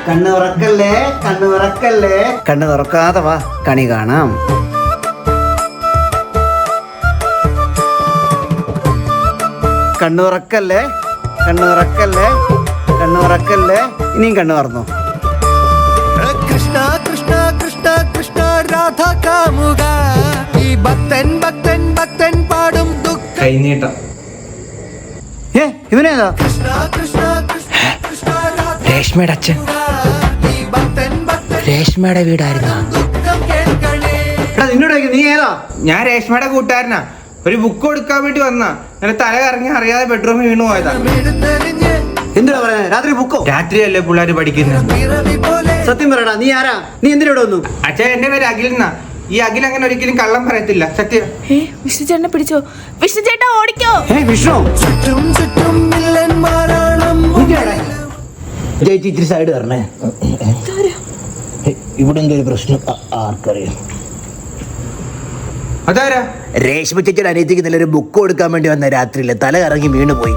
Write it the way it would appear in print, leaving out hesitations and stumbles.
കണ്ണ് തുറക്കല്ലേ, കണ്ണ് തുറക്കല്ലേ. കണ്ണ് തുറക്കാതെ വാ, കണി കാണാം. കണ്ണ് തുറക്കല്ലേ, കണ്ണ് തുറക്കല്ലേ, കണ്ണ് തുറക്കല്ലേ. ഇനിയും കണ്ണ് തുറന്നു. കൃഷ്ണ കൃഷ്ണ കൃഷ്ണ കൃഷ്ണ രാധ കാമുക, ഈ ഭക്തൻ ഭക്തൻ ഭക്തൻ പാടും ദുഃഖ കൈനീട്ടം. ഇവനേതാ? കൃഷ്ണ കൃഷ്ണ കൃഷ്ണ കൃഷ്ണ രാധ രേഷ്മയുടെ അച്ഛൻ. ഈ ഭക്തൻ ഭക്തൻ രേഷ്മയുടെ വീടായിരുന്നു. ദുഃഖം കേൾക്കണേ. എടാ നിന്നോട് നീ ഏതാ? ഞാൻ രേഷ്മയുടെ കൂട്ടുകാരനാ. ഒരു ബുക്ക് കൊടുക്കാൻ വേണ്ടി വന്നാ അങ്ങനെ തല കറങ്ങി അറിയാതെ ബെഡ്റൂമിൽ വീണു പോയതാ. എടുത്തെറിഞ്ഞ് എന്തിനാ പറയുന്നത്? രാത്രി ബുക്കോ? രാത്രിയല്ലേ പിള്ളേര് പഠിക്കുന്നത്. പിറവി പോലെ സത്യം പറയടാ, നീ ആരാ? നീ എന്തിനാ ഇവിടെ വന്നു? അച്ഛൻ എന്റെ പേര് അഖിൽ എന്നാ. ഈ അഖിൽ അങ്ങനെ ഒരിക്കലും കള്ളം പറയത്തില്ല. സത്യം. വിഷ്ണു ചേട്ടനെ പിടിച്ചോ. വിഷ്ണു ചേട്ടാ ഓടിക്കോ. വിഷ്ണു ചുറ്റും ചുറ്റും വില്ലന്മാരാണം. ചേച്ചി ഇത്തിരി സൈഡ് തരണേ. ഇവിടെ എന്തൊരു പ്രശ്നം ആർക്കറിയാം? അതാരാ? രേഷ്മ ചേച്ചിയുടെ അനിയത്തിക്ക് നല്ലൊരു ബുക്ക് കൊടുക്കാൻ വേണ്ടി വന്ന രാത്രിയില് തല കറങ്ങി വീണു പോയി.